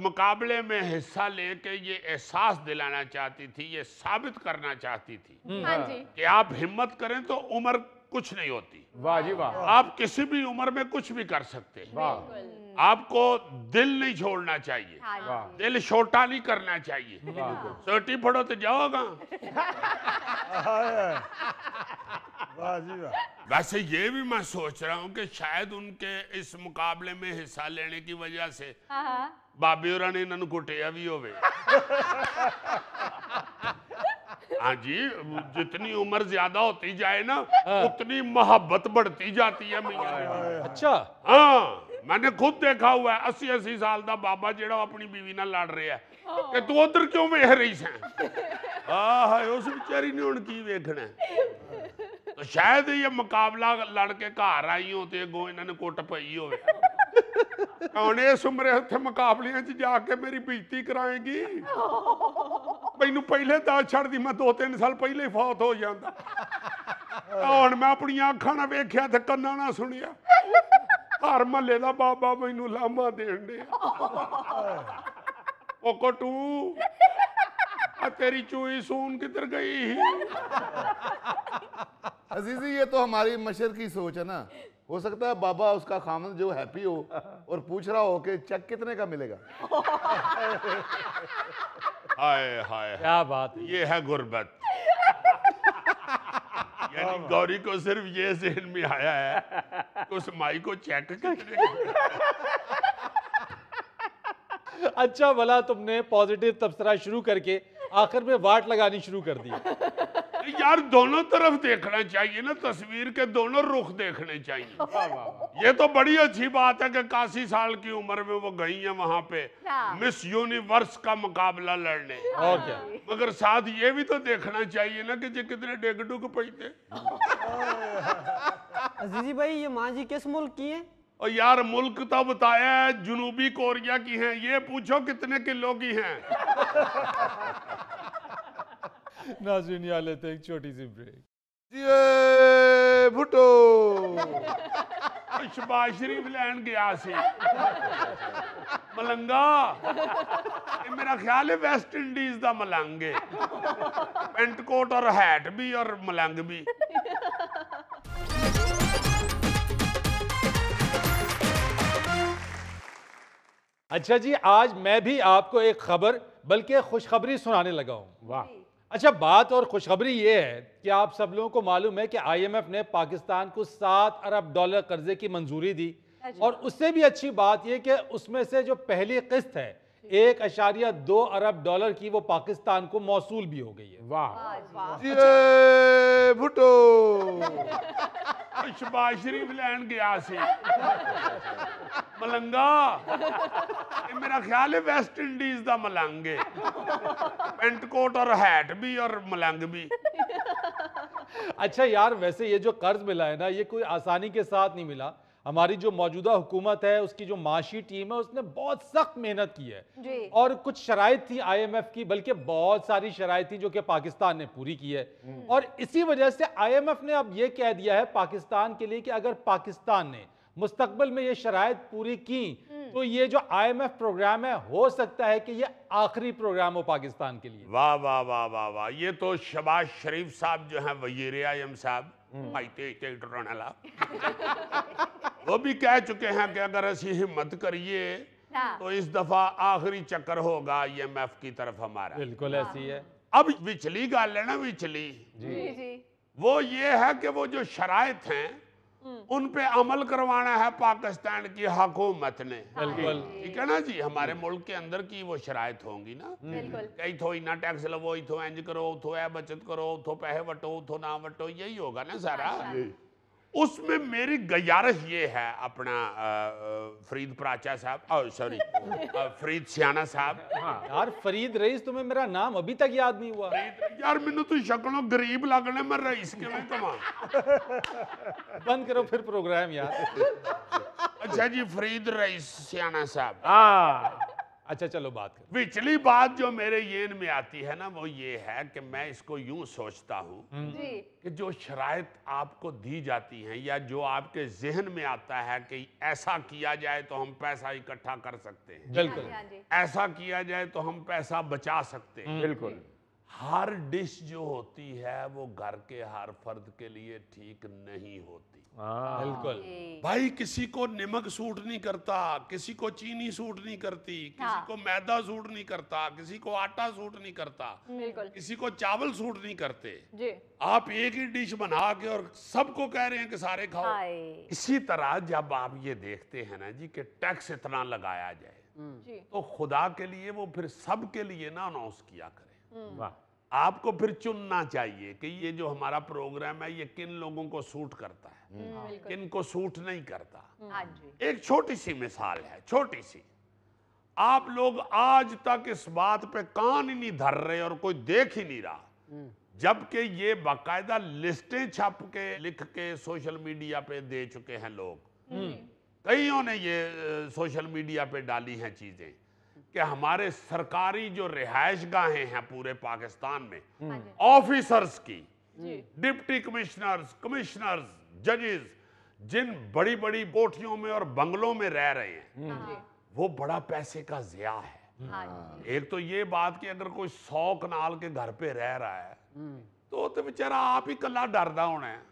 मुकाबले में हिस्सा लेके ये एहसास दिलाना चाहती थी, ये साबित करना चाहती थी कि आप हिम्मत करें तो उम्र कुछ नहीं होती।
वाह जी वाह।
आप किसी भी उम्र में कुछ भी कर सकते हैं। आपको दिल नहीं छोड़ना चाहिए, दिल छोटा नहीं करना चाहिए। सोटी पढ़ो तो जाओगा। वैसे ये भी मैं सोच रहा हूँ कि शायद उनके इस मुकाबले में हिस्सा लेने की वजह से बाबी होरां ने इन्होंने कुटिया भी होवे। हाँ जी, जितनी उम्र ज्यादा होती जाए ना उतनी मोहब्बत बढ़ती जाती है मियां ने।
अच्छा
हाँ, मैंने खुद देखा हुआ है 80-80 साल का बाबा जेड़ा अपनी बीवी नाल लड़ रहा है कि तू उधर क्यों वेख रही सैं। उस बेचारी ने हुण की वेखना है। तो शायद ये मुकाबला लड़ के घर आई हो तो अगों इन्होंने कुट पई होवे। ਹੁਣ ਇਸ ਉਮਰੇ ਉੱਥੇ ਮੁਕਾਬਲਿਆਂ 'ਚ ਜਾ ਕੇ ਮੇਰੀ ਬੇਇੱਜ਼ਤੀ ਕਰਾਏਗੀ। ਮੈਨੂੰ ਪਹਿਲੇ ਤਾਂ ਛੱਡਦੀ, ਮੈਂ 2-3 ਸਾਲ ਪਹਿਲੇ ਹੀ ਫੌਤ ਹੋ ਜਾਂਦਾ। ਹੁਣ ਮੈਂ ਆਪਣੀਆਂ ਅੱਖਾਂ ਨਾਲ ਵੇਖਿਆ ਤੇ ਕੰਨਾਂ ਨਾਲ ਸੁਣਿਆ। ਹਰ ਮਹੱਲੇ ਦਾ ਬਾਬਾ ਮੈਨੂੰ ਲਾਮਾ ਦੇਣ ਡਿਆ। ਉਹ ਕੋਟੂ ਆ तेरी चूई सून किधर गई?
अजीजी ये तो हमारी मशर की सोच है ना। हो सकता है बाबा उसका खामन जो हैप्पी हो और पूछ रहा हो कि चेक कितने का मिलेगा।
हाय हाय,
क्या बात है।
ये है गुर्बत। यानी गौरी को सिर्फ ये ज़हन में आया है कि उस माई को चेक कितने।
अच्छा भला तुमने पॉजिटिव तबसरा शुरू करके आखिर में वाट लगानी शुरू कर दी।
यार दोनों तरफ देखना चाहिए ना, तस्वीर के दोनों रुख देखने चाहिए। ये तो बड़ी अच्छी बात है कि 81 साल की उम्र में वो गई हैं वहां पे मिस यूनिवर्स का मुकाबला लड़ने।
और क्या,
मगर साथ ये भी तो देखना चाहिए ना कि ये कितने डेग डुग पैते।
अजीजी भाई ये माँ जी किस मुल्क की है?
और यार मुल्क तो बताया है जनूबी कोरिया की हैं। ये पूछो कितने किलो की हैं।
नाज़रीन यहाँ लेते हैं एक छोटी सी ब्रेक।
ये भुट्टो
शबाज शरीफ लैन गया सी मलंगा। ये मेरा ख्याल है वेस्ट इंडीज का मलंग है। पेंट कोट और हैट भी और मलंग भी।
अच्छा जी, आज मैं भी आपको एक खबर बल्कि खुशखबरी सुनाने लगा हूँ।
वाह।
अच्छा, बात और खुशखबरी ये है कि आप सब लोगों को मालूम है कि IMF ने पाकिस्तान को $7 अरब कर्जे की मंजूरी दी। और उससे भी अच्छी बात यह कि उसमें से जो पहली किस्त है 1.2 अरब डॉलर की वो पाकिस्तान को मौसूल भी हो गई है।
वाह।
ये भुट्टो
शबाज शरीफ लैन गया सी मलंगा। ये मेरा ख्याल है वेस्ट इंडीज का मलंग है। पेंट कोट और हैट भी और मलंग भी।
अच्छा यार, वैसे ये जो कर्ज मिला है ना, ये कोई आसानी के साथ नहीं मिला। हमारी जो मौजूदा हुकूमत है उसकी जो माशी टीम है उसने बहुत सख्त मेहनत की है
जी।
और कुछ शराइत थी IMF की, बल्कि बहुत सारी शराइत थी जो कि पाकिस्तान ने पूरी की है। और इसी वजह से IMF ने अब ये कह दिया है पाकिस्तान के लिए कि अगर पाकिस्तान ने मुस्तकबिल में ये शराइत पूरी की तो ये जो IMF प्रोग्राम है हो सकता है कि ये आखिरी प्रोग्राम हो पाकिस्तान के लिए।
वाह वाह वाह वाह वाह। ये तो शबाज शरीफ साहब जो हैं वजीर आज़म साहब वो भी कह चुके हैं कि अगर ऐसी हिम्मत करिए तो इस दफा आखिरी चक्कर होगा IMF की तरफ हमारा।
बिल्कुल ऐसी है।
अब विचली गल है ना, विचली
जी।
वो ये है कि वो जो शराइत हैं उन पे अमल करवाना है पाकिस्तान की हुकूमत ने।
बिल्कुल
ठीक है ना जी। हमारे मुल्क के अंदर की वो शराइत होंगी ना,
बिल्कुल।
इथों इतना टैक्स लवो, इथों इंज करो, उथों है बचत करो, उथों पैसे वटो, उथों ना वटो, यही होगा ना सारा। उसमें मेरी गयारश ये है अपना फरीद प्राचा साहब, सॉरी फरीद सियाना साहब।
यार फरीद रईस, तुम्हें मेरा नाम अभी तक याद नहीं हुआ।
यार मैनू तो शक्लों गरीब लगने, मैं रईस के में कमा।
बंद करो फिर प्रोग्राम यार।
अच्छा जी, फरीद रईस सियाना साहब।
हाँ,
अच्छा चलो बात करो।
पिछली बात जो मेरे येन में आती है ना, वो ये है कि मैं इसको यूं सोचता हूँ
जी
कि जो शराइत आपको दी जाती हैं या जो आपके जहन में आता है कि ऐसा किया जाए तो हम पैसा इकट्ठा कर सकते हैं,
बिल्कुल।
हाँ जी
ऐसा किया जाए तो हम पैसा बचा सकते हैं,
बिल्कुल।
हर डिश जो होती है वो घर के हर फर्द के लिए ठीक नहीं होती।
हाँ,
बिल्कुल।
भाई किसी को नमक सूट नहीं करता, किसी को चीनी सूट नहीं करती, किसी
हाँ।
को मैदा सूट नहीं करता, किसी को आटा सूट नहीं करता,
बिल्कुल
किसी को चावल सूट नहीं करते।
जी
आप एक ही डिश बना के और सबको कह रहे हैं कि सारे खाओ।
हाय
इसी तरह जब आप ये देखते हैं ना जी कि टैक्स इतना लगाया जाए,
जी
तो खुदा के लिए वो फिर सबके लिए ना अनाउंस किया करे।
वाह,
आपको फिर चुनना चाहिए कि ये जो हमारा प्रोग्राम है ये किन लोगों को सूट करता है, किन को सूट नहीं करता।
हाँ जी
एक छोटी सी मिसाल है, छोटी सी। आप लोग आज तक इस बात पे कान ही नहीं धर रहे और कोई देख ही नहीं रहा, जबकि ये बाकायदा लिस्टें छप के लिख के सोशल मीडिया पे दे चुके हैं लोग। कईयों ने ये सोशल मीडिया पे डाली हैं चीजें कि हमारे सरकारी जो रिहाइश गाहें हैं पूरे पाकिस्तान में, ऑफिसर्स की, डिप्टी कमिश्नर्स, कमिश्नर्स, जजेस, जिन बड़ी बड़ी कोठियों में और बंगलों में रह रहे हैं, वो बड़ा पैसे का ज़िया है।
हाँ जी
एक तो ये बात कि अगर कोई 100 कनाल के घर पे रह रहा है तो बेचारा आप ही कल्ला डरदा होना है।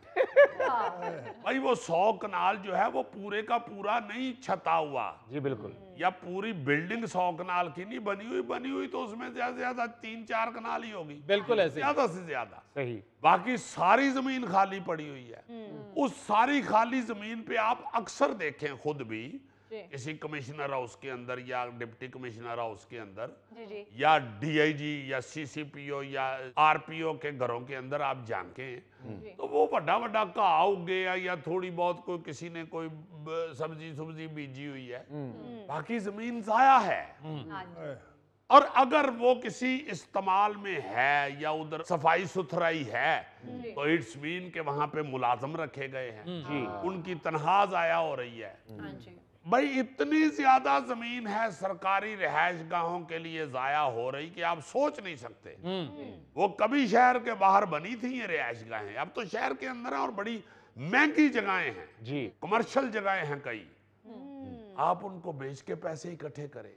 भाई वो 100 कनाल जो है वो पूरे का पूरा नहीं छता हुआ,
जी बिल्कुल।
या पूरी बिल्डिंग 100 कनाल की नहीं बनी हुई तो उसमें ज्यादा से ज्यादा 3-4 कनाल ही होगी,
बिल्कुल ऐसे ही।
ज्यादा से ज्यादा।
सही।
बाकी सारी जमीन खाली पड़ी हुई है। उस सारी खाली जमीन पे आप अक्सर देखें खुद भी किसी कमिश्नर हाउस के अंदर या डिप्टी कमिश्नर हाउस के अंदर
जी जी
या डीआईजी या सीसीपीओ या आरपीओ के घरों के अंदर आप झांकें तो वो बड़ा बड़ा घाह उगे या थोड़ी बहुत कोई किसी ने कोई सब्जी बीजी हुई है, बाकी जमीन जाया है।
हाँ जी
और अगर वो किसी इस्तेमाल में है या उधर सफाई सुथराई है तो इट्स मीन के वहां पे मुलाजम रखे गए हैं, उनकी तनख्वाह जाया हो रही है।
हाँ जी
भाई इतनी ज्यादा जमीन है सरकारी रिहाइश गाहों के लिए जाया हो रही कि आप सोच नहीं सकते। वो कभी शहर के बाहर बनी थी ये रिहाइश गाहें, अब तो शहर के अंदर है और बड़ी महंगी जगहें हैं
जी,
कमर्शियल जगहें हैं कई। आप उनको बेच के पैसे इकट्ठे करें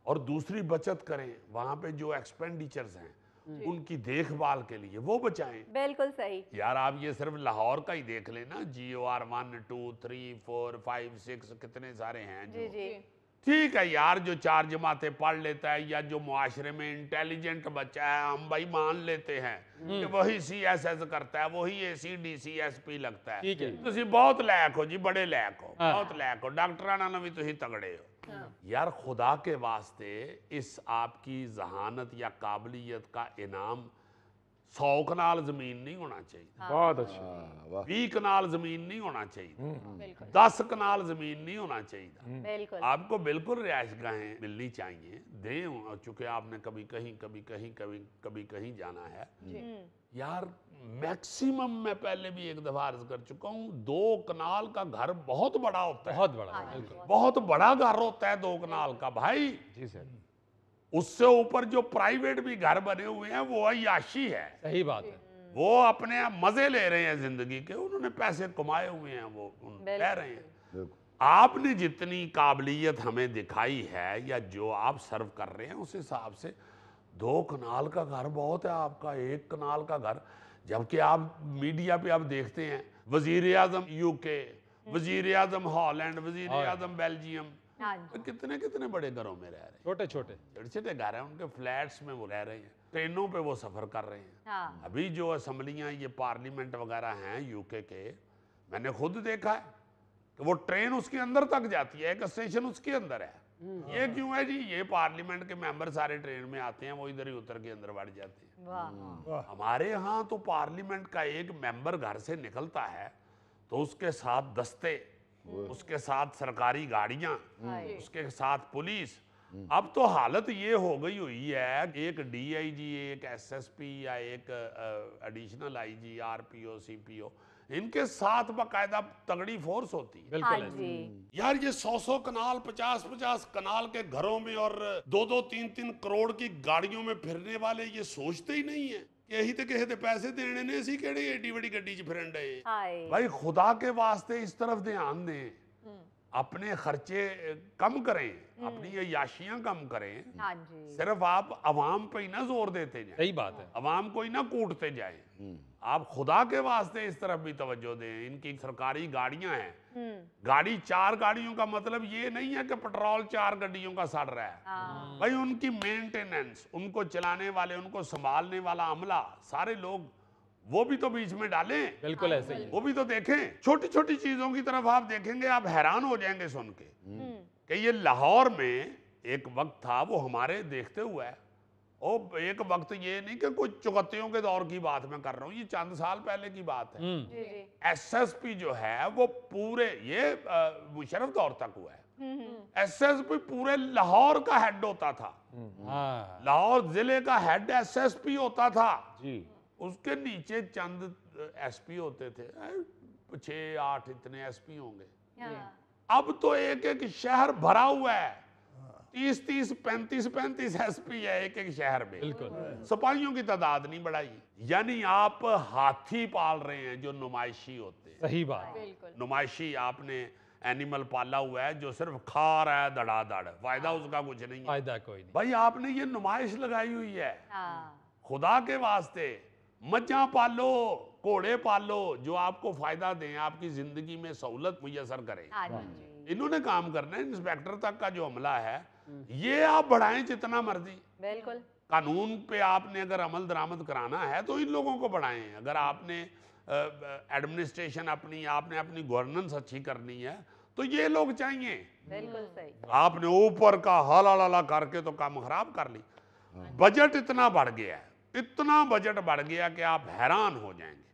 और दूसरी बचत करें, वहां पे जो एक्सपेंडिचर्स हैं उनकी देखभाल के लिए वो बचाएं।
बिल्कुल सही।
यार आप ये सिर्फ लाहौर का ही देख लेना, GOR 1 2 3 4 5 6 कितने सारे हैं
जी
जो
जी
ठीक है यार, जो 4 जमातें पढ़ लेता है या जो मुआशरे में इंटेलिजेंट बच्चा है हम भाई मान लेते हैं कि वही CSS करता है, वही ACDC SP लगता है।
ठीक है।
तुसी बहुत लैक हो जी, बड़े लैक हो, बहुत लैक हो, डॉक्टराना ना भी तुसी तगड़े हो। यार खुदा के वास्ते इस आपकी जहानत या काबिलियत का इनाम 100 कनाल जमीन नहीं होना चाहिए,
बहुत अच्छा।
20 कनाल जमीन नहीं होना चाहिए,
बिल्कुल
10 कनाल जमीन नहीं होना चाहिए।
बिल्कुल
आपको बिल्कुल रिहाइश गाहें मिलनी चाहिए, दें, चूंकि आपने कभी कहीं जाना है। यार मैक्सिमम मैं पहले भी एक दफा अर्ज कर चुका हूँ, 2 कनाल का घर बहुत बड़ा होता है,
बहुत बड़ा, बिल्कुल।
बहुत बड़ा घर होता है 2 कनाल का भाई।
जी सर।
उससे ऊपर जो प्राइवेट भी घर बने हुए हैं वो अय्याशी है,
सही बात है।
वो अपने मजे ले रहे हैं जिंदगी के, उन्होंने पैसे कमाए हुए हैं, वो कह रहे हैं। आपने जितनी काबिलियत हमें दिखाई है या जो आप सर्व कर रहे हैं उस हिसाब से 2 कनाल का घर बहुत है आपका, 1 कनाल का घर। जबकि आप मीडिया पे आप देखते हैं वजीर आजम UK, वजीर आजम हॉलैंड, वजीर आजम बेल्जियम,
हाँ जी
कितने कितने बड़े घरों में रह रहे हैं,
छोटे छोटे
छोटे घर हैं, उनके फ्लैट्स में वो रह रहे हैं, ट्रेनों पे वो सफर कर रहे हैं।
हाँ
अभी जो असम्बलियां ये पार्लियामेंट वगैरह हैं UK के, मैंने खुद देखा है कि वो ट्रेन उसके अंदर तक जाती है, एक स्टेशन उसके अंदर है। ये क्यों है जी? ये पार्लियामेंट के मेंबर सारे ट्रेन में आते हैं, वो इधर ही उतर के अंदर बढ़ जाते हैं।
वाह
हमारे यहाँ तो पार्लियामेंट का एक मेंबर घर से निकलता है तो उसके साथ दस्ते, उसके साथ सरकारी गाड़ियां, उसके साथ पुलिस। अब तो हालत ये हो गई हुई है, एक डीआईजी, एक एसएसपी या एक एडिशनल आईजी, आरपीओ, सीपीओ, इनके साथ बाकायदा तगड़ी फोर्स होती है।
बिल्कुल
हाँ
ऐसे।
जी।
यार ये 100 कनाल, 50 कनाल के घरों में और 2 3 करोड़ की गाड़ियों में फिरने वाले ये सोचते ही नहीं है कि यही तो किसी पैसे देने ने असी केड़ी एडी बड़ी गड्डी च फिरन डे।
हाय।
भाई खुदा के वास्ते इस तरफ ध्यान दें, अपने खर्चे कम करें, अपनी अय्याशियां कम करें।
हाँ जी।
सिर्फ आप अवाम पे ही ना जोर देते जाए,
सही बात है।
अवाम को ही ना कूटते जाए। आप खुदा के वास्ते इस तरफ भी तवज्जो दें। इनकी सरकारी गाड़ियां हैं, गाड़ी 4 गाड़ियों का मतलब ये नहीं है कि पेट्रोल 4 गाड़ियों का सड़ रहा है। भाई उनकी मेंटेनेंस, उनको चलाने वाले, उनको संभालने वाला अमला, सारे लोग वो भी तो बीच में डालें।
बिल्कुल ऐसे ही।
वो भी तो देखें। छोटी छोटी चीजों की तरफ आप देखेंगे, आप हैरान हो जाएंगे सुन के कि ये लाहौर में एक वक्त था, वो हमारे देखते हुए है। ओ एक वक्त ये नहीं कि कुछ चुगतियों के दौर की बात मैं कर रहा हूँ, ये चंद साल पहले की बात है।
जी जी।
एसएसपी जो है वो पूरे, ये मुशर्रफ दौर तक हुआ है। एसएसपी पूरे लाहौर का हेड होता था।
हाँ
लाहौर जिले का हेड एसएसपी होता था
जी।
उसके नीचे चंद एसपी होते थे, 6-8 इतने एसपी होंगे। अब तो एक एक शहर भरा हुआ है, 30-30, 35-35 एसपी है एक एक शहर में।
बिल्कुल।
सिपाहियों की तादाद नहीं बढ़ाई। यानी आप हाथी पाल रहे हैं जो नुमाइशी होते हैं।
सही बात।
बिल्कुल।
नुमाइशी आपने एनिमल पाला हुआ है जो सिर्फ खा रहा है धड़ाधड़, फायदा उसका कुछ नहीं है।
फायदा कोई नहीं।
भाई आपने ये नुमाइश लगाई हुई है।
हाँ।
खुदा के वास्ते मज्जा पालो, घोड़े पालो जो आपको फायदा दें, आपकी जिंदगी में सहूलत मुयसर करें।
हाँ जी।
इन्होंने काम करना है। इंस्पेक्टर तक का जो अमला है ये आप बढ़ाएं जितना मर्जी।
बिल्कुल।
कानून पे आपने अगर अमल दरामद कराना है तो इन लोगों को बढ़ाएं। अगर आपने एडमिनिस्ट्रेशन अपनी, आपने अपनी गवर्नेंस अच्छी करनी है तो ये लोग चाहिए।
बिल्कुल सही।
आपने ऊपर का हाला करके तो काम खराब कर ली। बजट इतना बढ़ गया है, इतना बजट बढ़ गया कि आप हैरान हो जाएंगे।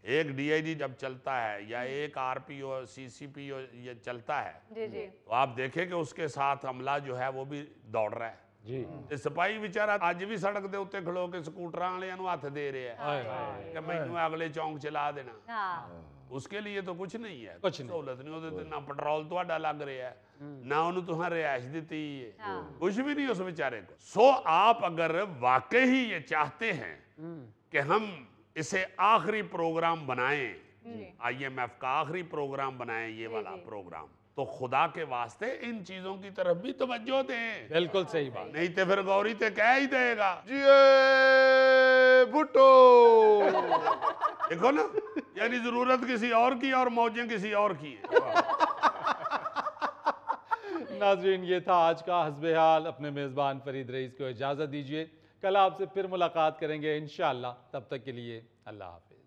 एक डीआईजी जब चलता है या एक आरपीओ, सीसीपीओ ये चलता है,
जी जी।
तो आप देखें कि उसके साथ अमला जो है वो भी दौड़ रहा है
जी।
ते सिपाही बेचारा अज भी सड़क के उत्ते खलो के स्कूटर वाले हाथ दे रहे हैं कि मैनू अगले चौंक चला देना।
हाँ।
उसके लिए तो कुछ नहीं है,
कुछ नहीं।
सहूलत नहीं। ਉਹਦੇ ਤੇ ना पेट्रोल ਤੁਹਾਡਾ लग रहा है, ना ਉਹਨੂੰ तुहां रिहाइश दी है, कुछ भी नहीं उस बेचारे को। सो आप अगर वाकई ही ये चाहते हैं कि हम इसे आखिरी प्रोग्राम बनाएं, आईएमएफ का आखिरी प्रोग्राम बनाएं, ये वाला प्रोग्राम, तो खुदा के वास्ते इन चीजों की तरफ भी तवज्जो दें।
बिल्कुल सही बात।
नहीं तो फिर गौरी ते कह ही देगा
जी भुट्टो।
देखो ना, यानी जरूरत किसी और की और मौजें किसी और की हैं।
नाजरीन, ये था आज का हस्बे हाल। अपने मेज़बान फरीद रईस को इजाज़त दीजिए। कल आपसे फिर मुलाकात करेंगे इंशाअल्लाह। तब तक के लिए अल्लाह हाफिज़।